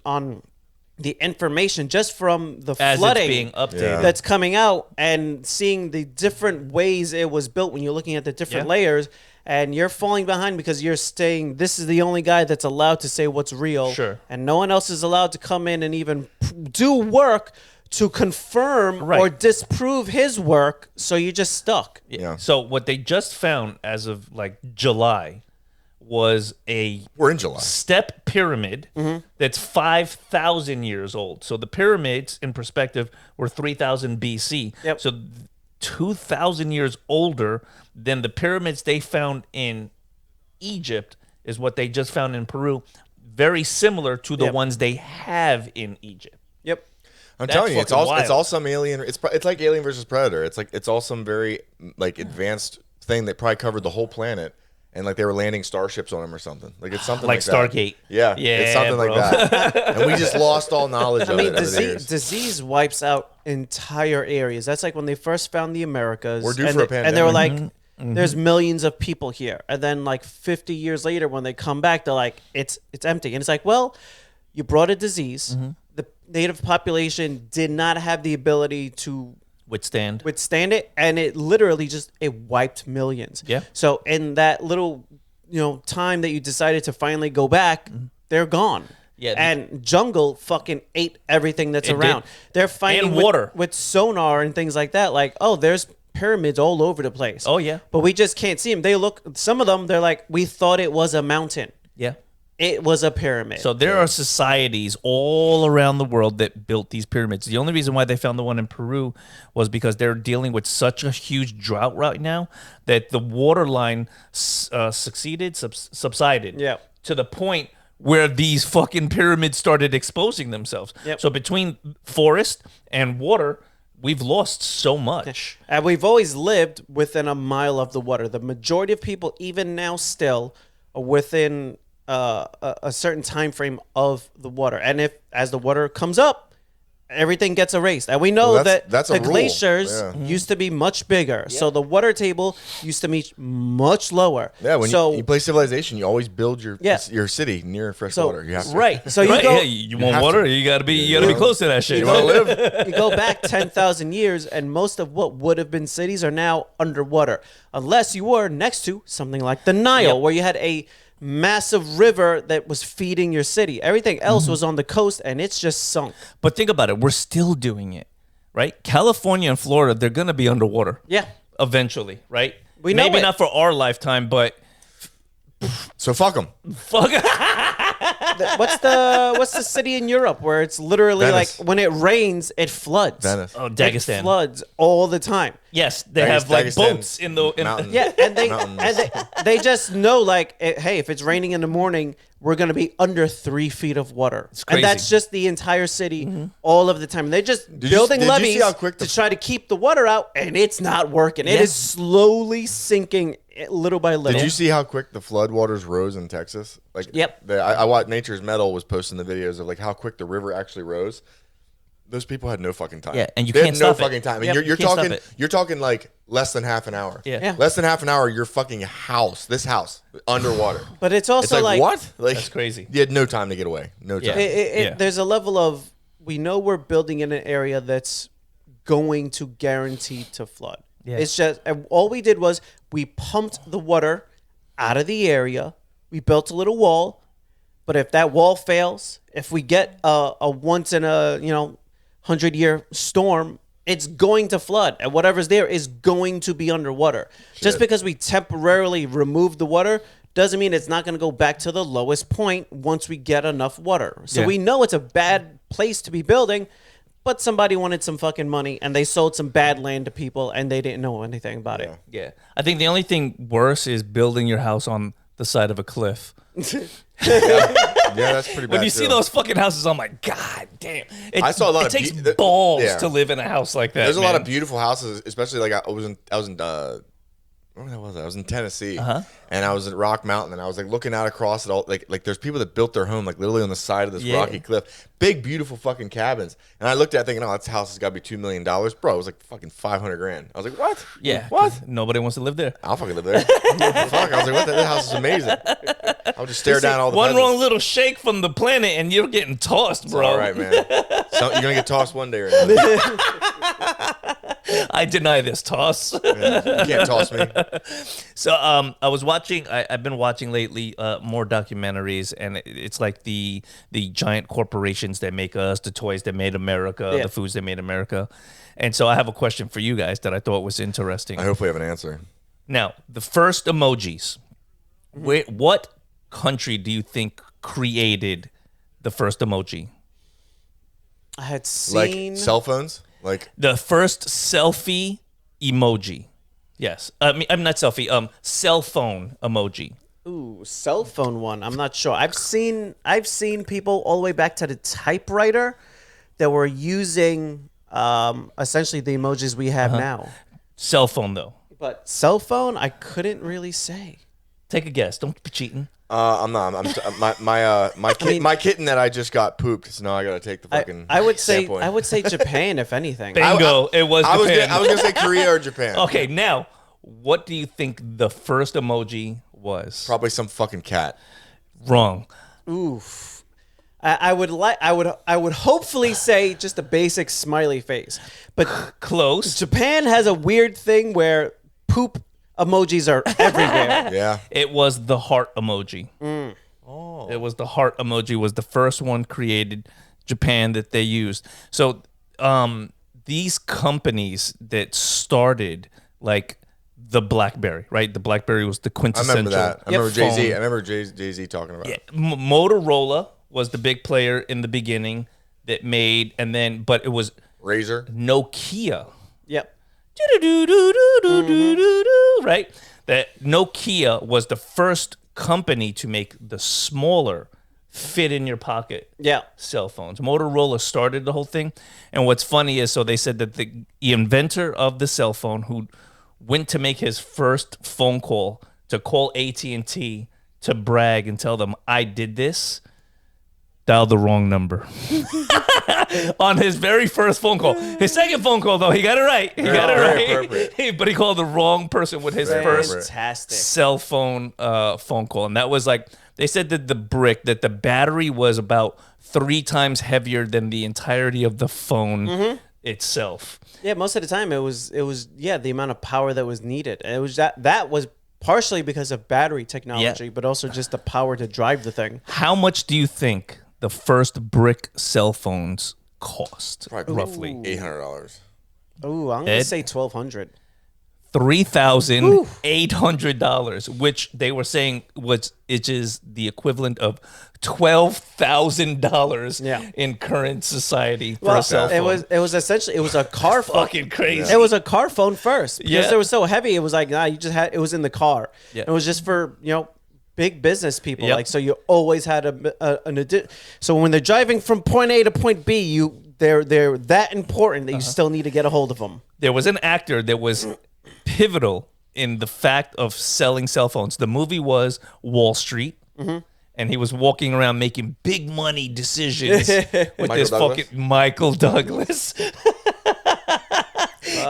C: the information just from the
A: As
C: flooding
A: it's being updated.
C: that's coming out, and seeing the different ways it was built when you're looking at the different layers, and you're falling behind because you're saying this is the only guy that's allowed to say what's real,
A: Sure.
C: and no one else is allowed to come in and even do work to confirm
A: Right.
C: or disprove his work, so you're just stuck.
B: Yeah.
A: So what they just found as of like July was a
B: We're in July.
A: step pyramid that's 5,000 years old. So the pyramids, in perspective, were 3,000 BC.
C: Yep.
A: So 2,000 years older than the pyramids they found in Egypt is what they just found in Peru. Very similar to the ones they have in Egypt.
C: Yep.
B: I'm
A: That's
B: telling you, it's
A: fucking
B: all
A: wild.
B: some alien. It's like Alien versus Predator. It's all some very like advanced thing that probably covered the whole planet, and like they were landing starships on them or something. Like it's something
A: Like
B: that.
A: Stargate.
B: Yeah,
A: Yeah,
B: it's something
A: bro.
B: like that. And we just lost all knowledge
C: I
B: of
C: mean,
B: it over the years.
C: disease wipes out entire areas. That's like when they first found the Americas.
B: We're due
C: and
B: for a
C: and they were like,
B: pandemic.
C: there's millions of people here. And then like 50 years later, when they come back, they're like, it's empty. And it's like, well, you brought a disease. The native population did not have the ability to
A: Withstand.
C: withstand it, and it literally just it wiped millions.
A: Yeah.
C: So in that little time that you decided to finally go back, they're gone.
A: Yeah,
C: And jungle fucking ate everything that's
A: It
C: around.
A: did.
C: They're finding
A: And water.
C: with sonar and things like that. Like, oh, there's pyramids all over the place.
A: Oh, yeah.
C: But we just can't see them. They look. Some of them, they're like, we thought it was a mountain.
A: Yeah.
C: It was a pyramid.
A: So there are societies all around the world that built these pyramids. The only reason why they found the one in Peru was because they're dealing with such a huge drought right now that the water line subsided
C: Yeah.
A: to the point where these fucking pyramids started exposing themselves.
C: Yep.
A: So between forest and water, we've lost so much.
C: And we've always lived within a mile of the water. The majority of people, even now, still are within a certain time frame of the water. And if as the water comes up, everything gets erased. And we know
B: Well,
C: that
B: that's a
C: the
B: rule.
C: glaciers
B: Yeah.
C: used to be much bigger. So the water table used to be much lower.
B: Yeah, when
C: so,
B: you play Civilization, you always build your
C: Yeah.
B: your city near fresh
C: so
B: water. You have to.
C: right. So you
A: Right?
C: go
A: Yeah, you want
B: have
A: water?
B: to.
A: You gotta be close to that shit.
C: you go, you go back 10,000 years, and most of what would have been cities are now underwater, unless you were next to something like the Nile,
A: Yep.
C: where you had a massive river that was feeding your city. Everything else was on the coast, and it's just sunk.
A: But think about it. We're still doing it, right? California and Florida, they're going to be underwater.
C: Yeah.
A: Eventually, right?
C: We know
A: Maybe
C: it.
A: not for our lifetime, but
B: So fuck them.
A: fuck.
C: What's the city in Europe where it's literally
B: Venice.
C: like when it rains, it floods.
B: Venice.
A: Oh,
C: It
A: Dagestan.
C: floods all the time.
A: Yes, they have like
B: Dagestan
A: boats in the
B: mountains.
C: Yeah, and
B: Mountains.
C: they just know like, hey, if it's raining in the morning, we're gonna be under 3 feet of water,
A: crazy.
C: and that's just the entire city all of the time. They're just
B: you-
C: building
B: did you see
C: levees
B: how quick the-
C: to try to keep the water out, and it's not working. It
A: Yeah.
C: is slowly sinking little by little.
B: Did you see how quick the floodwaters rose in Texas? Like,
C: Yep.
B: I watched Nature's Metal was posting the videos of like how quick the river actually rose. Those people had no fucking time.
A: Yeah, and you
B: they
A: can't
B: had no
A: stop it.
B: fucking time. And
C: Yep,
B: you're
A: you can't stop
B: talking
A: it.
B: you're talking like less than half an hour.
A: Yeah.
C: Yeah.
B: Less than half an hour, your fucking house, this house, underwater.
C: But it's also
B: It's like,
C: like
B: what? Like
A: That's crazy.
B: You had no time to get away. No time.
A: Yeah. Yeah.
C: There's a level of we know we're building in an area that's going to guarantee to flood.
A: Yeah.
C: It's just and all we did was we pumped the water out of the area. We built a little wall, but if that wall fails, if we get a once in a 100-year storm, it's going to flood, and whatever's there is going to be underwater. Just because we temporarily remove the water doesn't mean it's not going to go back to the lowest point once we get enough water. So
A: Yeah.
C: we know it's a bad place to be building, but somebody wanted some fucking money and they sold some bad land to people and they didn't know anything about it.
A: Yeah. I think the only thing worse is building your house on the side of a cliff.
B: Yeah, that's pretty bad.
A: When you see
B: too.
A: those fucking houses, I'm like, God damn!
B: I saw a lot
A: It
B: of
A: takes
B: be-
A: balls
B: yeah.
A: to live in a house like that.
B: There's a lot
A: man.
B: of beautiful houses, especially like I was in where the hell was I? I was in Tennessee, and I was at Rock Mountain, and I was like looking out across it all. Like there's people that built their home like literally on the side of this rocky cliff, big beautiful fucking cabins. And I looked at it thinking, oh, this house has got to be $2 million, bro. It was like fucking $500,000. I was like, what?
A: Yeah,
B: what?
A: Nobody wants to live there.
B: I'll fucking live there. Fuck, I was like, what? That house is amazing. I'll just stare down all the
A: One
B: peasants.
A: wrong little shake from the planet, and you're getting tossed, bro.
B: All right, man. So, you're gonna get tossed one day or another.
A: I deny this toss.
B: Yeah, you can't toss me.
A: So I was watching. I've been watching lately more documentaries, and it's like the giant corporations that make us, the toys that made America, the foods that made America. And so I have a question for you guys that I thought was interesting.
B: I hope we have an answer.
A: Now, the first emojis. What country do you think created the first emoji?
C: I had seen
B: Like cell phones? Like
A: The first selfie emoji. Yes. I'm not selfie. Cell phone emoji.
C: ooh, cell phone one. I'm not sure. I've seen people all the way back to the typewriter that were using essentially the emojis we have now.
A: Cell phone, though.
C: But cell phone, I couldn't really say.
A: Take a guess. Don't be cheating.
B: I'm not. My kitten that I just got pooped. So now I gotta take the fucking.
C: I would say
B: standpoint.
C: I would say Japan if anything.
A: Bingo. It was
B: I was
A: Japan.
B: gonna say Korea or Japan.
A: Okay, now, what do you think the first emoji was?
B: Probably some fucking cat.
A: Wrong.
C: Oof. I would hopefully say just a basic smiley face. But
A: Close.
C: Japan has a weird thing where poop emojis are everywhere.
B: Yeah.
A: It was the heart emoji. Oh. It was the heart emoji was the first one created Japan that they used. So these companies that started like the BlackBerry, right? The BlackBerry was the
B: I
A: quintessential.
B: remember that. I remember Jay Z.
A: phone.
B: I remember Jay Z talking about it.
A: Motorola was the big player in the beginning that made, and then, but it was
B: Razor.
A: Nokia.
C: Yep.
A: Right? That Nokia was the first company to make the smaller fit in your pocket
C: Yeah.
A: cell phones. Motorola started the whole thing. And what's funny is, so they said that the inventor of the cell phone who went to make his first phone call to call AT&T to brag and tell them, I did this, dialed the wrong number. On his very first phone call. His second phone call, though, he got it right. He got it
B: very
A: right.
B: appropriate.
A: But he called the wrong person with his
B: Very
A: first
B: appropriate.
C: Fantastic.
A: cell phone phone call. And that was like, they said that the battery was about 3 times heavier than the entirety of the phone itself.
C: Yeah, most of the time it was the amount of power that was needed. And it was that was partially because of battery technology, but also just the power to drive the thing.
A: How much do you think the first brick cell phones cost?
B: Probably
A: Roughly
B: $800.
C: Ooh, I'm
A: Ed?
C: gonna say $1,200.
A: $3,800, which they were saying is the equivalent of $12,000
C: Yeah.
A: in current society for a cell phone.
C: it was essentially a car phone.
A: Fucking crazy.
C: It was a car phone first because
A: Yeah.
C: it was so heavy. It was like you just had it was in the car.
A: Yeah.
C: It was just for big business people.
A: Yep.
C: Like so, you always had so when they're driving from point A to point B, they're that important that you still need to get a hold of them.
A: There was an actor that was pivotal in the fact of selling cell phones. The movie was Wall Street. And he was walking around making big money decisions with this
B: Douglas?
A: fucking Michael Douglas.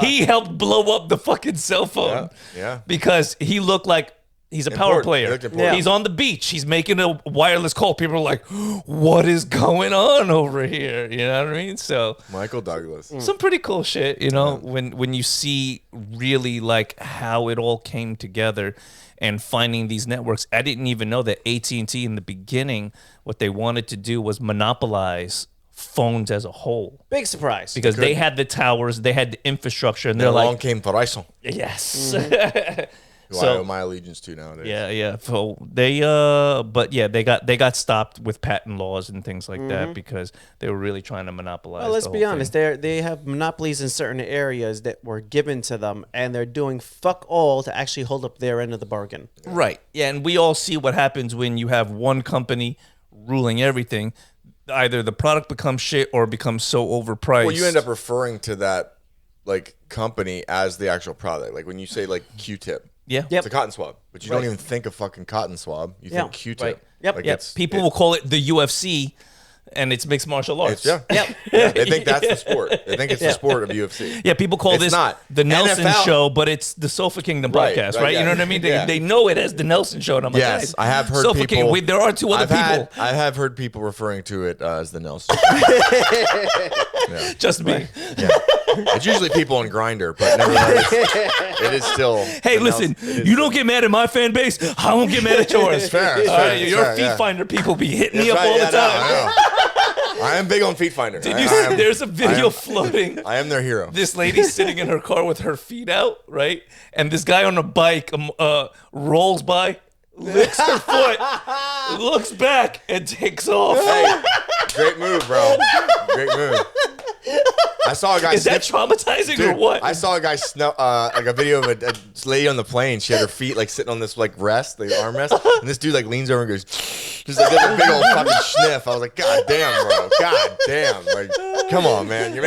A: He helped blow up the fucking cell phone.
B: Yeah.
A: Because he looked like he's a power
B: Important.
A: player.
B: He looked important.
A: He's on the beach. He's making a wireless call. People are like, what is going on over here? You know what I mean? So
B: Michael Douglas.
A: some pretty cool shit, when you see really like how it all came together and finding these networks. I didn't even know that AT&T in the beginning, what they wanted to do was monopolize phones as a whole.
C: Big surprise.
A: Because they had the towers, they had the infrastructure, and they're
B: Along
A: like,
B: came Verizon,
A: yes.
B: who I
A: So-
B: owe my allegiance to nowadays.
A: Yeah. So they, but yeah, they got stopped with patent laws and things like that because they were really trying to monopolize.
C: Well, let's
A: the
C: be
A: whole
C: honest.
A: thing.
C: They have monopolies in certain areas that were given to them, and they're doing fuck all to actually hold up their end of the bargain.
A: Right. Yeah, and we all see what happens when you have one company ruling everything. Either the product becomes shit or becomes so overpriced.
B: Well, you end up referring to that like company as the actual product. Like when you say like Q-tip,
A: Yeah.
C: Yep.
B: it's a cotton swab, but you don't even think of fucking cotton swab. You
C: Yeah.
B: think Q-tip.
C: Right. Yep.
B: Like
C: Yep.
A: People will call it the UFC, and it's mixed martial arts.
B: It's, yeah.
C: Yep.
B: Yeah, they think that's the sport. They think it's the sport of UFC.
A: Yeah, people call
B: It's
A: this
B: not.
A: the Nelson
B: NFL
A: Show, but it's the Sofa Kingdom
B: Right,
A: podcast,
B: right,
A: right?
B: yeah.
A: You know what I mean?
B: Yeah.
A: They know it as the Nelson Show, and I'm like,
B: Yes,
A: guys,
B: I have heard
A: Sofa
B: people.
A: King, wait, there are two other people.
B: I have heard people referring to it as the Nelson.
A: Just me.
B: Yeah. It's usually people on Grindr, but nevertheless, it is still.
A: Hey,
B: the
A: listen,
B: Nelson-
A: you don't get mad at my fan base, I won't get mad at yours.
B: fair, it's
A: All
B: fair,
A: right,
B: it's
A: your
B: fair,
A: feet
B: yeah.
A: finder people be hitting me
B: That's
A: up
B: right,
A: all the
B: yeah, no,
A: time.
B: I know. I am big on Feet Finder.
A: Did you see? There's a video floating.
B: I am their hero.
A: This lady sitting in her car with her feet out, right? And this guy on a bike rolls by, licks her foot, looks back, and takes off.
B: Hey, great move, bro. Great move. I saw a guy.
A: Is that traumatizing or
B: Dude,
A: what?
B: I saw a guy like a video of a lady on the plane. She had her feet like sitting on this like rest, the armrest, and this dude like leans over and goes, just like does a big old fucking sniff. I was like, God damn, bro. God damn. Like, come on, man. You're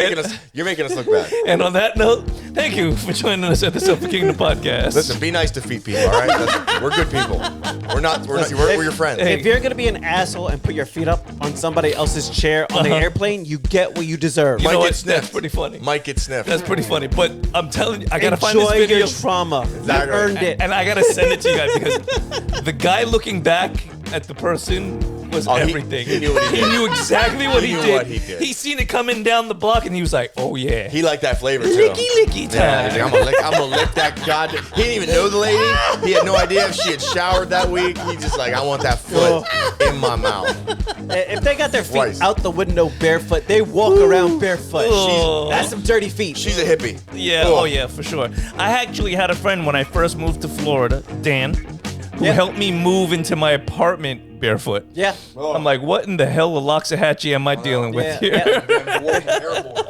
B: making us look bad.
A: And on that note, thank you for joining us at the Sofa Kingdom podcast.
B: Listen, be nice to feet people, all right? We're good people. We're your friends.
A: Hey.
C: If you're gonna be an asshole and put your feet up on somebody else's chair on the airplane, you get what you deserve.
A: You know
B: Might
A: what?
B: get sniffed.
A: That's pretty funny.
B: Might get sniffed.
A: That's pretty funny. But I'm telling you, I gotta find this
C: Enjoy
A: video.
C: your trauma.
B: Exactly.
C: You earned it.
A: And I gotta send it to you guys because the guy looking back at the person was everything.
B: he knew what he did.
A: He knew exactly what he
B: knew
A: did.
B: what he did.
A: He seen it coming down the block and he was like, "Oh yeah,
B: He liked that flavor too.
A: licky licky time."
B: Yeah, he's like, I'm gonna lick that goddamn. He didn't even know the lady. He had no idea if she had showered that week. He just like, I want that foot in my mouth.
C: If they got their feet
B: Christ.
C: out the window barefoot, they walk around barefoot.
A: Oh.
C: That's some dirty feet.
B: She's a hippie.
A: Yeah,
B: Ugh.
A: oh yeah, for sure. I actually had a friend when I first moved to Florida, Dan, who
C: Yeah.
A: helped me move into my apartment barefoot.
C: Yeah.
A: I'm like, what in the hell of Loxahatchee am I dealing with
C: Yeah,
A: here?
C: yeah.